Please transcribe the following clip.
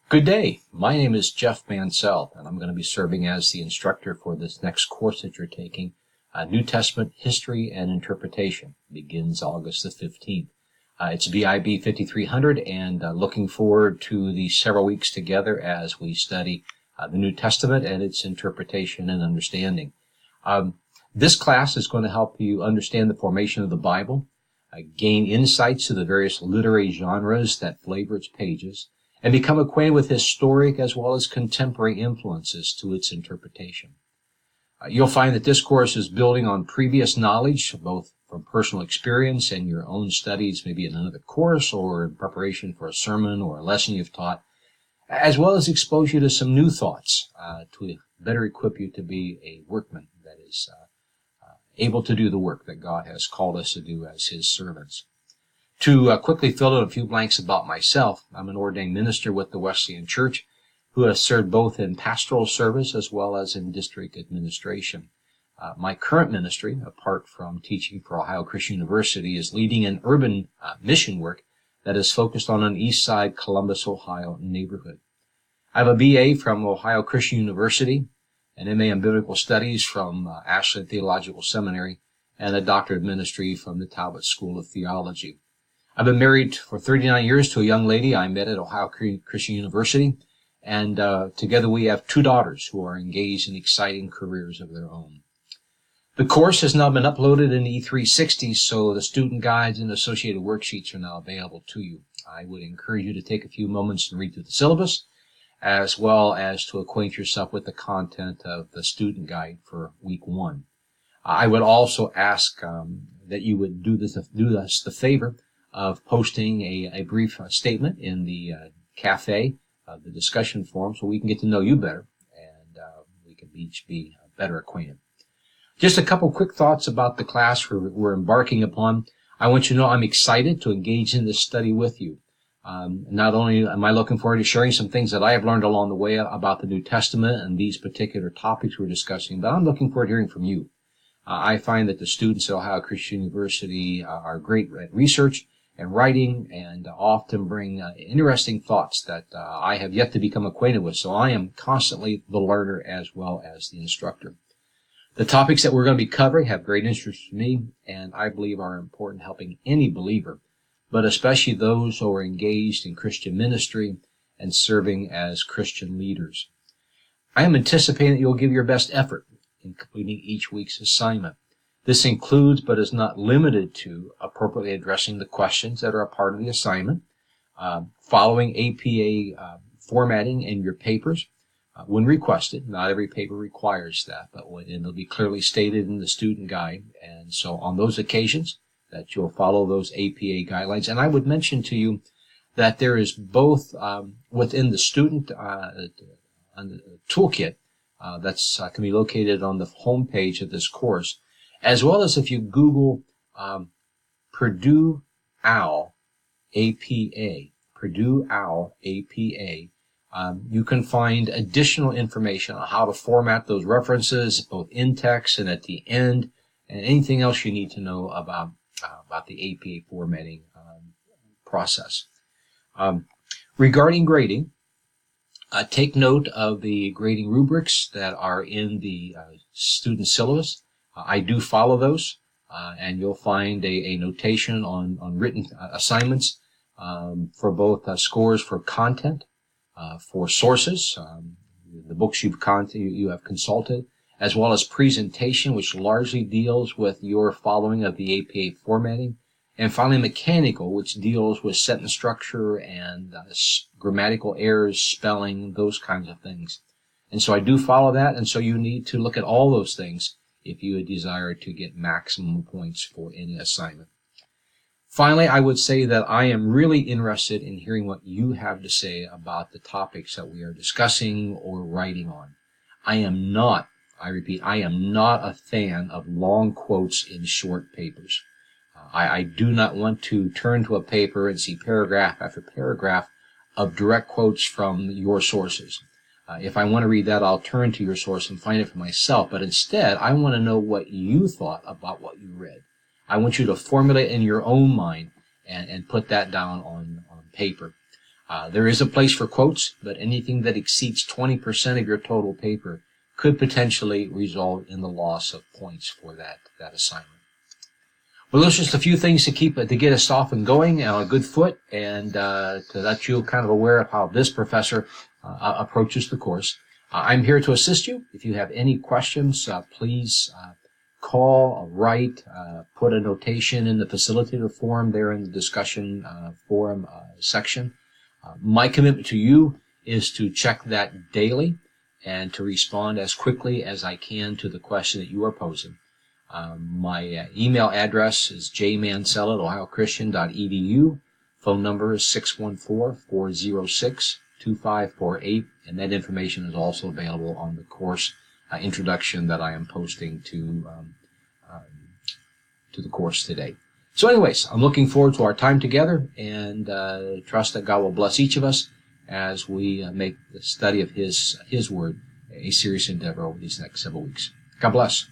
Good day. My name is Jeff Mansell, and I'm going to be serving as the instructor for this next course that you're taking, New Testament History and Interpretation. It begins August the 15th. It's BIB5300, and looking forward to the several weeks together as we study the New Testament and its interpretation and understanding. This class is going to help you understand the formation of the Bible, gain insights to the various literary genres that flavor its pages, and become acquainted with historic as well as contemporary influences to its interpretation. You'll find that this course is building on previous knowledge, both from personal experience and your own studies, maybe in another course or in preparation for a sermon or a lesson you've taught, as well as expose you to some new thoughts to better equip you to be a workman that is able to do the work that God has called us to do as His servants. To quickly fill in a few blanks about myself, I'm an ordained minister with the Wesleyan Church who has served both in pastoral service as well as in district administration. My current ministry, apart from teaching for Ohio Christian University, is leading an urban mission work that is focused on an East Side Columbus, Ohio neighborhood. I have a BA from Ohio Christian University, an MA in Biblical Studies from Ashland Theological Seminary, and a Doctorate of Ministry from the Talbot School of Theology. I've been married for 39 years to a young lady I met at Ohio Christian University, and together we have 2 daughters who are engaged in exciting careers of their own. The course has now been uploaded in E360, so the student guides and associated worksheets are now available to you. I would encourage you to take a few moments and read through the syllabus, as well as to acquaint yourself with the content of the student guide for week 1. I would also ask that you would do us the favor of posting a brief statement in the cafe, the discussion forum, so we can get to know you better and we can each be better acquainted. Just a couple quick thoughts about the class we're embarking upon. I want you to know I'm excited to engage in this study with you. Not only am I looking forward to sharing some things that I have learned along the way about the New Testament and these particular topics we're discussing, but I'm looking forward to hearing from you. I find that the students at Ohio Christian University are great at research and writing, and often bring interesting thoughts that I have yet to become acquainted with. So I am constantly the learner as well as the instructor. The topics that we're going to be covering have great interest to me, and I believe are important helping any believer, but especially those who are engaged in Christian ministry and serving as Christian leaders. I am anticipating that you'll give your best effort in completing each week's assignment. This includes, but is not limited to, appropriately addressing the questions that are a part of the assignment, following APA formatting in your papers when requested. Not every paper requires that, but it'll be clearly stated in the student guide. And so on those occasions that you'll follow those APA guidelines. And I would mention to you that there is both within the student toolkit that's can be located on the home page of this course, as well as if you Google Purdue OWL APA, Purdue OWL APA, you can find additional information on how to format those references, both in text and at the end, and anything else you need to know about the APA formatting process. Regarding grading, take note of the grading rubrics that are in the student syllabus. I do follow those, and you'll find a notation on written assignments for both scores for content, for sources, the books you have consulted, as well as presentation, which largely deals with your following of the APA formatting, and finally mechanical, which deals with sentence structure and grammatical errors, spelling, those kinds of things. And so I do follow that, and so you need to look at all those things if you desire to get maximum points for any assignment. Finally, I would say that I am really interested in hearing what you have to say about the topics that we are discussing or writing on. I repeat, I am not a fan of long quotes in short papers. I do not want to turn to a paper and see paragraph after paragraph of direct quotes from your sources. If I want to read that, I'll turn to your source and find it for myself. But instead, I want to know what you thought about what you read. I want you to formulate in your own mind and put that down on paper. There is a place for quotes, but anything that exceeds 20% of your total paper could potentially result in the loss of points for that assignment. Well, those are just a few things to get us off and going on a good foot, and to let you kind of aware of how this professor approaches the course. I'm here to assist you. If you have any questions, please call, write, put a notation in the facilitator forum there in the discussion forum section. My commitment to you is to check that daily and to respond as quickly as I can to the question that you are posing. My email address is jmansell@ohiochristian.edu. Phone number is 614-406-2548, and that information is also available on the course introduction that I am posting to the course today. So anyways, I'm looking forward to our time together, and trust that God will bless each of us as we make the study of His Word a serious endeavor over these next several weeks. God bless.